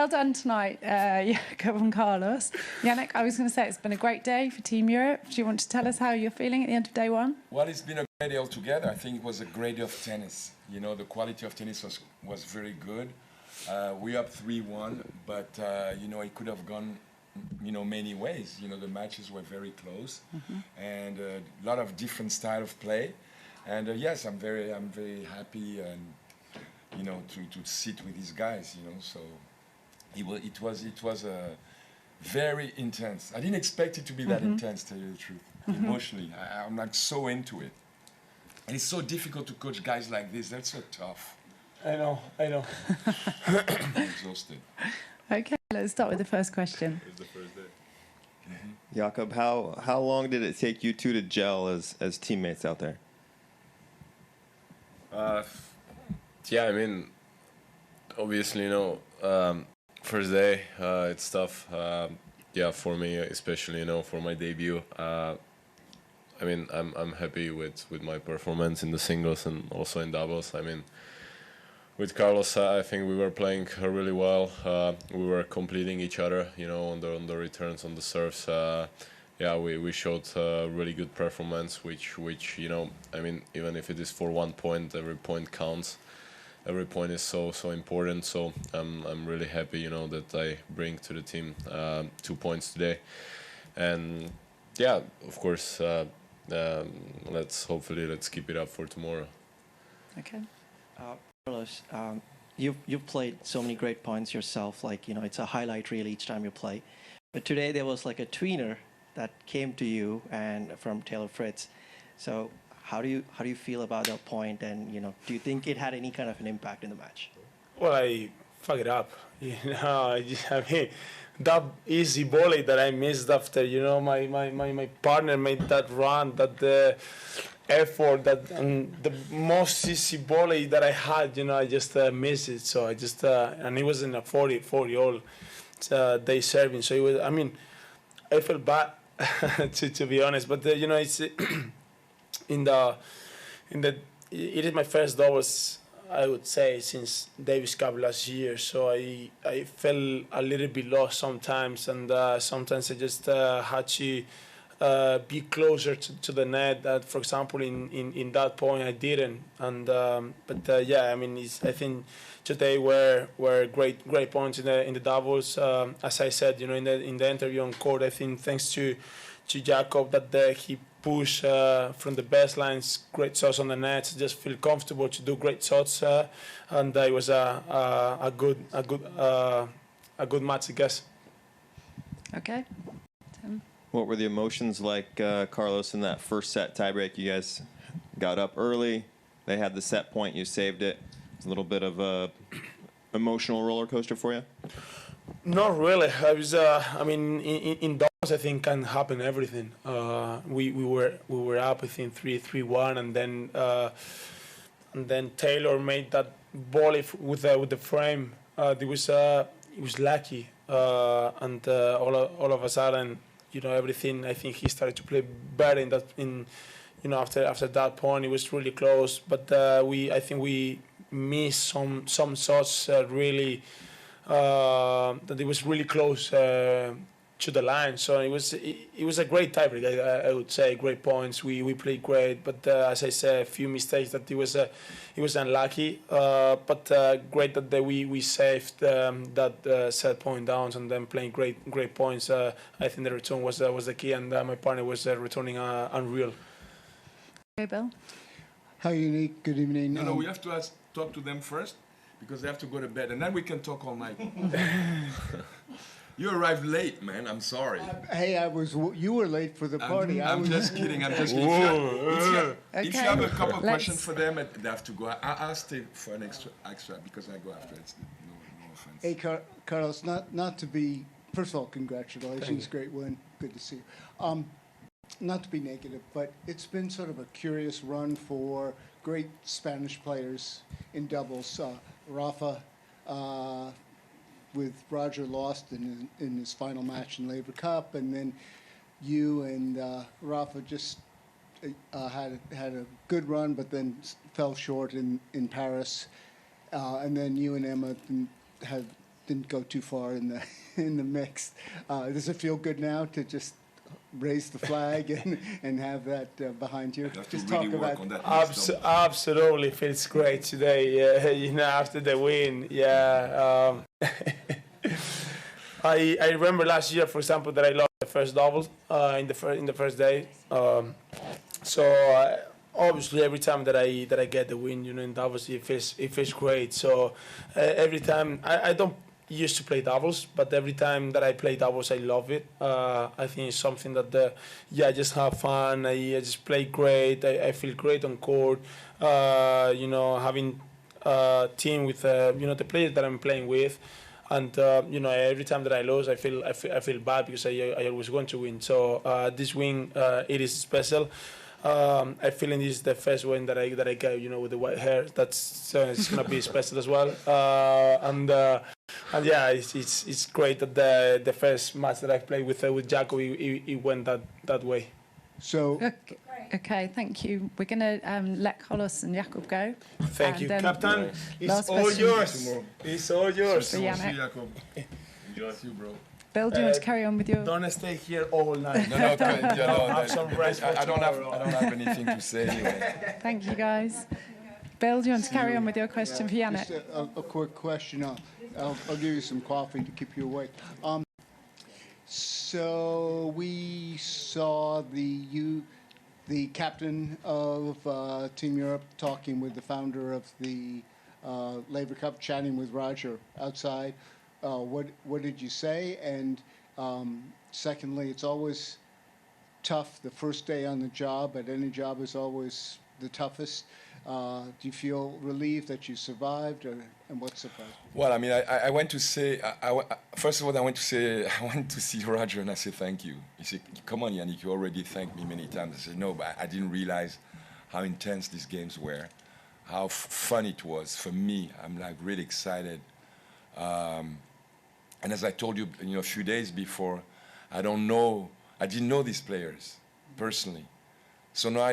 well done tonight, Jakub and Carlos. Yannik, I was going to say it's been a great day for Team Europe. Do you want to tell us how you're feeling at the end of day one? Well, it's been a great day altogether. I think it was a great day of tennis. You know, the quality of tennis was very good. We up 3-1, but, you know, it could have gone, you know, many ways. You know, the matches were very close and a lot of different style of play. And yes, I'm very happy and, you know, to sit with these guys, you know, so it was very intense. I didn't expect it to be that intense, to tell you the truth. Emotionally, I'm like so into it. And it's so difficult to coach guys like this. That's so tough. I know. I'm exhausted. Okay, let's start with the first question. It was the first day. Jakub, how long did it take you two to gel as teammates out there? Yeah, I mean, obviously, you know, first day, it's tough. Yeah, for me, especially, you know, for my debut. I mean, I'm happy with my performance in the singles and also in doubles. I mean, with Carlos, I think we were playing really well. We were completing each other, you know, on the returns, on the serves. Yeah, we showed really good performance, which you know, I mean, even if it is for 1 point, every point counts. Every point is so important. So I'm really happy, you know, that I bring to the team 2 points today. And yeah, of course, let's keep it up for tomorrow. Okay. Carlos, you've played so many great points yourself. Like, you know, it's a highlight reel each time you play. But today there was like a tweener that came to you and from Taylor Fritz. So how do you feel about that point? And, you know, do you think it had any kind of an impact in the match? Well, I fucked it up. You know, I mean, that easy volley that I missed after, you know, my partner made that run, that effort, and the most easy volley that I had, you know, I just missed it. So I just, and it was in a 40-all day serving. So it was, I mean, I felt bad to be honest, but you know, it's it is my first doubles, I would say, since Davis Cup last year. So I felt a little bit lost sometimes, and sometimes I just had to be closer to the net. That, for example, in that point I didn't. And but yeah, I mean, I think today were great points in the doubles. As I said, you know, in the interview on court, I think thanks to Jakub that he pushed from the best lines, great shots on the net, just feel comfortable to do great shots, and it was a good match, I guess. Okay. Tim. What were the emotions like, Carlos, in that first set tiebreak? You guys got up early. They had the set point. You saved it. It's a little bit of a emotional roller coaster for you. Not really. I was. I mean, in doubles, I think can happen everything. We were up, I think 3-1, and then Taylor made that volley with the frame. It was lucky, and all of a sudden, you know, everything. I think he started to play better you know, after that point. It was really close, but I think we missed some shots really. That it was really close to the line, so it was a great tiebreak. I would say great points. We played great, but as I said, a few mistakes that it was unlucky. But great that we saved that set point downs and then playing great points. I think the return was the key, and my partner was returning unreal. Okay, Bill. Hi, Yannik. Good evening. No, we have to talk to them first, because they have to go to bed, and then we can talk all night. You arrived late, man. I'm sorry. Hey, you were late for the party. I'm just kidding. I'm just kidding. If you have a couple of questions for them, they have to go. I'll stay for an extra because I go after it. No offense. Hey, Carlos, not to be. First of all, congratulations. Great win. Good to see you. Not to be negative, but it's been sort of a curious run for great Spanish players in doubles. Rafa, with Roger lost in his final match in Laver Cup, and then you and Rafa just had a good run, but then fell short in Paris, and then you and Emma had didn't go too far in the in the mix. Does it feel good now to just raise the flag and have that behind you? You have to Just really talk work about on that. Absolutely feels great today. You know, after the win, yeah. I remember last year, for example, that I lost the first double in the first day. So obviously, every time that I get the win, you know, in doubles, it feels great. So every time I don't used to play doubles, but every time that I play doubles, I love it. I think it's something that I just have fun. I just play great. I feel great on court. You know, having a team with you know, the players that I'm playing with. And you know, every time that I lose, I feel bad because I always want to win. So this win, it is special. I feel this is the first win that I get, you know, with the white hair. That's it's gonna be special as well. And yeah, it's great that the first match that I played with Jakub, it went that way. so. Okay, thank you. We're going to let Carlos and Jakub go. Thank you, Captain. It's last all question. yours. It's all yours. For Yannik. See you, Jakub. Enjoy. See you, bro. Bill, do you want to carry on with your... Don't stay here all night. No, Have some rest for I don't tomorrow. have anything to say anyway. Thank you, guys. Bill, do you want to carry on with your question for Yannik? Just a quick question. I'll give you some coffee to keep you awake. So we saw the captain of Team Europe talking with the founder of the Laver Cup, chatting with Roger outside. What did you say? And secondly, it's always tough. The first day on the job at any job is always the toughest. Do you feel relieved that you survived, and what surprised you? Well, I mean, I went to say, first of all, I went to see Roger and I said, thank you. He said, come on, Yannik, you already thanked me many times. I said, no, but I didn't realize how intense these games were, how fun it was for me. I'm like really excited. And as I told you, a few days before, I didn't know these players personally. So now,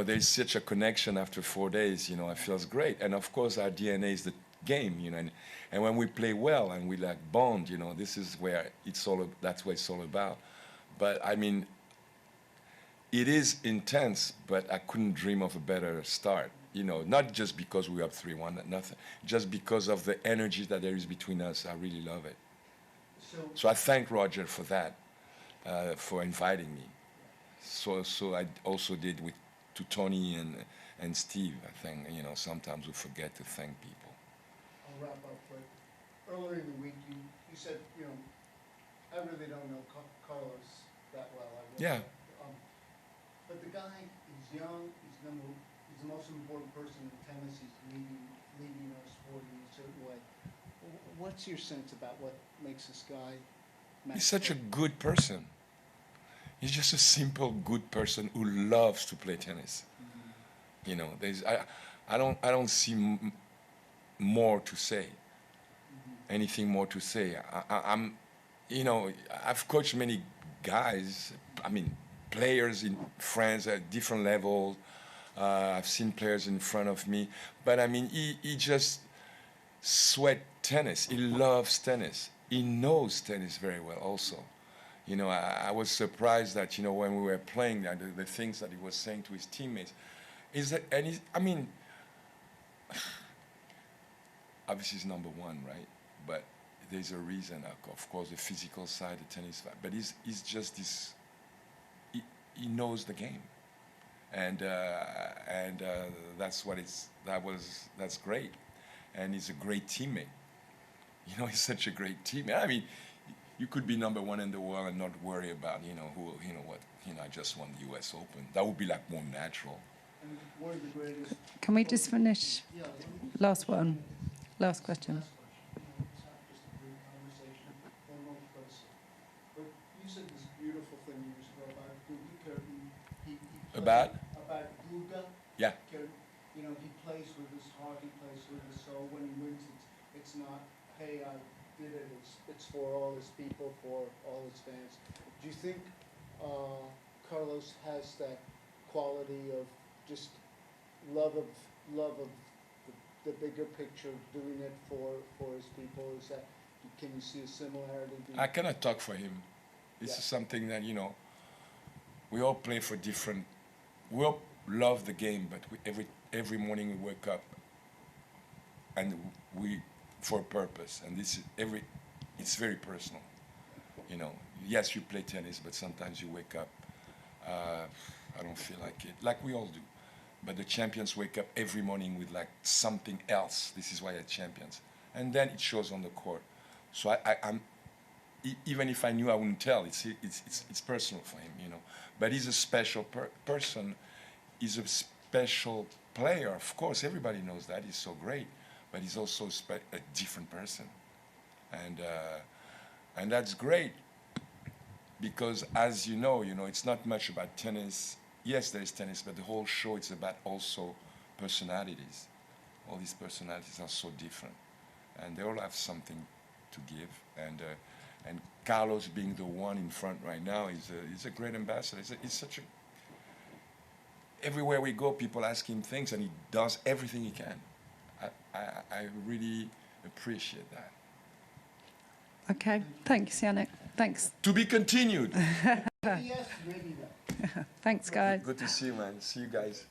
there's such a connection after 4 days, it feels great. And of course, our DNA is the game, and when we play well and we like bond, this is where that's what it's all about. But I mean, it is intense, but I couldn't dream of a better start, not just because we were up 3-1, nothing, just because of the energy that there is between us. I really love it. So I thank Roger for that, for inviting me. So I also did to Tony and Steve. I think sometimes we forget to thank people. I'll wrap up. But earlier in the week, you said I really don't know Carlos that well. Yeah. But the guy is young. He's the most important person in tennis. He's leading our sport in a certain way. What's your sense about what makes this guy? He's such a good person. He's just a simple, good person who loves to play tennis. Mm-hmm. I don't see more to say. Mm-hmm. Anything more to say. I've coached many guys. I mean, players in France at different levels. I've seen players in front of me, but I mean, he just sweat tennis. He loves tennis. He knows tennis very well, also. I was surprised that, when we were playing, the things that he was saying to his teammates. Obviously he's number one, right? But there's a reason, of course, the physical side, the tennis, but he's just this, he knows the game. And that's that's great. And he's a great teammate. He's such a great teammate. I mean, you could be number one in the world and not worry about, I just won the U.S. Open. That would be like more natural. And one of the greatest. Can we just finish? Yeah. Last one. Last question. It's not just a brief conversation, but you said this beautiful thing years ago about Guga Curtin. About Guga. Yeah. He plays with his heart. He plays with his soul. When he wins, it's not, hey, I did it. It's for all his people, for all his fans. Do you think Carlos has that quality of just love of the bigger picture, doing it for his people? Is that Can you see a similarity? I cannot talk for him. This is something that, you know, we all play for different, we all love the game, but every morning we wake up and we, for a purpose, and this is it's very personal, you know. Yes, you play tennis, but sometimes you wake up, I don't feel like it, like we all do. But the champions wake up every morning with like something else. This is why they're champions. And then it shows on the court. So I'm even if I knew, I wouldn't tell. It's personal for him, you know. But he's a special person. He's a special player. Of course, everybody knows that. He's so great. But he's also a different person. And that's great. Because as you know, it's not much about tennis. Yes, there is tennis, but the whole show, it's about also personalities. All these personalities are so different. And they all have something to give. And Carlos being the one in front right now is a great ambassador. He's such a... Everywhere we go, people ask him things, and he does everything he can. I really appreciate that. Okay, thanks, Yannick. Thanks. To be continued. Yes, maybe not. Thanks, guys. Good to see you, man. See you guys.